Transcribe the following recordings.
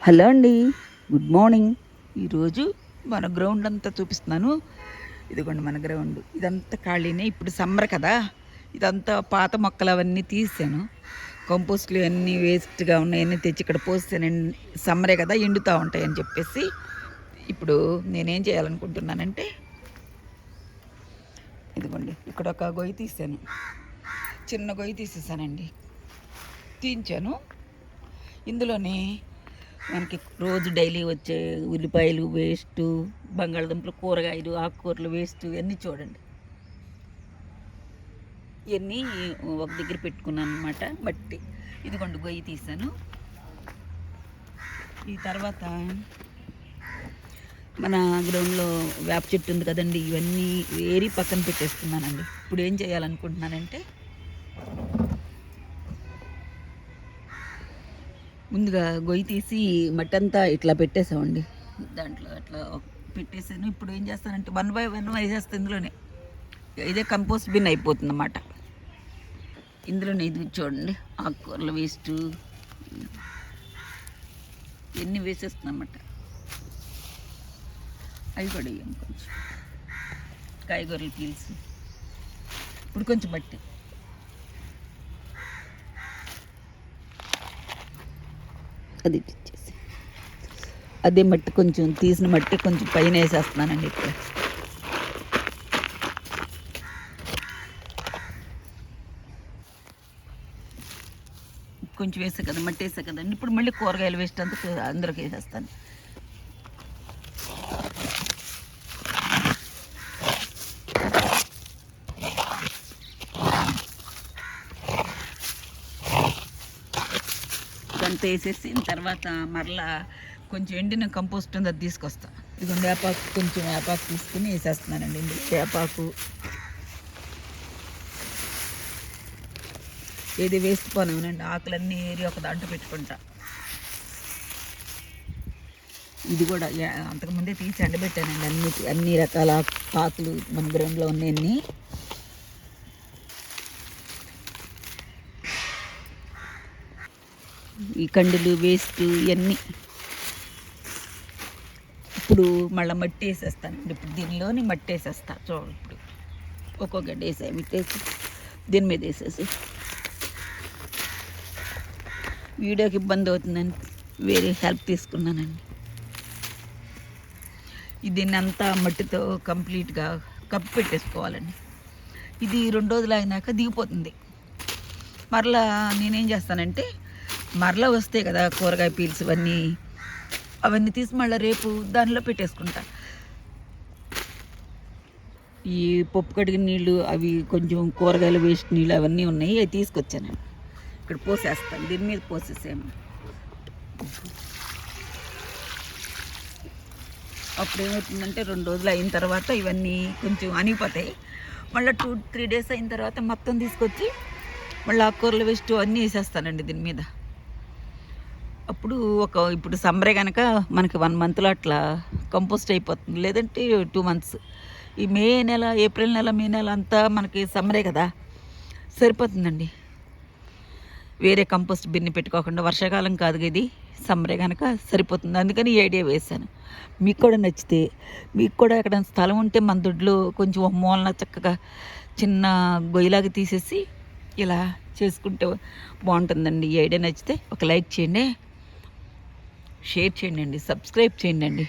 Hello అండి, good morning. ఈరోజు మన గ్రౌండ్ అంతా చూపిస్తున్నాను. ఇదిగోండి మన గ్రౌండ్. ఇదంతా ఖాళీనే, ఇప్పుడు సమ్మర్ కదా. ఇదంతా పాత మొక్కలు అవన్నీ తీసాను. కంపోస్ట్లు అన్నీ వేస్ట్గా ఉన్నాయన్నీ తెచ్చి ఇక్కడ పోసానండి. సమ్మరే కదా, ఎండుతూ ఉంటాయని చెప్పేసి ఇప్పుడు నేనేం చేయాలనుకుంటున్నానంటే, ఇదిగోండి ఇక్కడ ఒక గొయ్యి తీసాను, చిన్న గొయ్యి తీసేసానండి. తీయించాను. ఇందులోనే మనకి రోజు డైలీ వచ్చే ఉల్లిపాయలు వేస్ట్, బంగాళదుంపలు, కూరగాయలు, ఆకుకూరలు వేస్ట్ ఇవన్నీ చూడండి. ఇవన్నీ ఒక దగ్గర పెట్టుకున్నాను అనమాట. బట్టి ఇదిగోండి గొయ్యి తీసాను. ఈ తర్వాత మన గ్రౌండ్లో వేప చెట్టు ఉంది కదండి, ఇవన్నీ ఏరి పక్కన పెట్టేస్తున్నానండి. ఇప్పుడు ఏం చేయాలనుకుంటున్నానంటే, ముందుగా గొయ్యి తీసి మట్టి అంతా ఇట్లా పెట్టేసామండి. దాంట్లో అట్లా పెట్టేసాను. ఇప్పుడు ఏం చేస్తానంటే 1 by 1 వేసేస్తాను ఇందులోనే. ఇదే కంపోస్ట్ బిన్ అయిపోతుంది అన్నమాట. ఇందులోనే ఇది చూడండి, ఆకుకూరల వేస్ట్ ఇవన్నీ వేసేస్తుంది అన్నమాట. అవి కూడా వేయం కొంచెం, కాయగూరలు పీల్స్. ఇప్పుడు కొంచెం మట్టి, అది ఇచ్చేసి అదే మట్టి కొంచెం తీసిన మట్టి కొంచెం పైన వేసేస్తున్నానండి. ఇక్కడ కొంచెం వేసా కదా, మట్టి వేసా కదండి. ఇప్పుడు మళ్ళీ కూరగాయలు వేస్ట్ అంతా అందరికి వేసేస్తాను. ఇదంతా వేసేసిన తర్వాత మరలా కొంచెం ఎండిన కంపోస్ట్ ఉంది, అది తీసుకొస్తా. ఇదిగోండి వేపాకు, కొంచెం వేపాకు తీసుకుని వేసేస్తున్నానండి. వేపాకు ఏది వేస్ట్ పోనివ్వనండి, ఆకులన్నీ ఏరి ఒక దాంట్లో పెట్టుకుంటా. ఇది కూడా అంతకుముందే తీసి ఎండబెట్టానండి. అన్ని రకాల ఆకులు మన గ్రౌండ్లో ఉన్నాయన్నీ. ఈ కండులు వేస్ట్ ఇవన్నీ ఇప్పుడు మళ్ళీ మట్టి వేసేస్తానండి. ఇప్పుడు దీనిలోని మట్టి వేసేస్తా. చూడండి, ఇప్పుడు ఒక్కొక్క గడ్డ వేసేసి దీని మీద వేసేసి, వీడియోకి ఇబ్బంది అవుతుందని వేరే హెల్ప్ తీసుకున్నానండి. దీన్ని అంతా మట్టితో కంప్లీట్గా కప్పి పెట్టేసుకోవాలండి. ఇది 2 రోజులు అయినాక దిగిపోతుంది. మరలా నేనేం చేస్తానంటే, మరలా వస్తాయి కదా కూరగాయ పీల్స్ అవన్నీ తీసి మళ్ళీ రేపు దానిలో పెట్టేసుకుంటా. ఈ పప్పు కడిగిన నీళ్ళు, అవి కొంచెం కూరగాయల వేస్ట్ నీళ్ళు అవన్నీ ఉన్నాయి, అవి తీసుకొచ్చాను. ఇక్కడ పోసేస్తాను, దీని మీద పోసేసాము. అప్పుడు ఏమవుతుందంటే 2 రోజులు అయిన తర్వాత ఇవన్నీ కొంచెం అనిగిపోతాయి. మళ్ళీ 2-3 డేస్ అయిన తర్వాత మొత్తం తీసుకొచ్చి మళ్ళీ ఆకుకూరల వేస్ట్ అన్నీ వేసేస్తానండి దీని మీద. అప్పుడు ఇప్పుడు సమ్మరే కనుక మనకి 1 మంత్లో అట్లా కంపోస్ట్ అయిపోతుంది, లేదంటే 2 మంత్స్. ఈ మే నెల, ఏప్రిల్ నెల, మే నెల అంతా మనకి సమ్మరే కదా, సరిపోతుందండి. వేరే కంపోస్ట్ బిన్ని పెట్టుకోకుండా, వర్షాకాలం కాదు ఇది, సమ్మరే కనుక సరిపోతుంది. అందుకని ఈ ఐడియా వేశాను. మీకు కూడా నచ్చితే, మీకు కూడా ఎక్కడ స్థలం ఉంటే మన దొడ్లో కొంచెం ఒక మూలన చక్కగా చిన్న గొయ్యిలాగా తీసేసి ఇలా చేసుకుంటే బాగుంటుందండి. ఈ ఐడియా నచ్చితే ఒక లైక్ చేయండి, షేర్ చేయండి, సబ్స్క్రైబ్ చేయండి.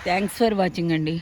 థ్యాంక్స్ ఫర్ వాచింగ్ అండి.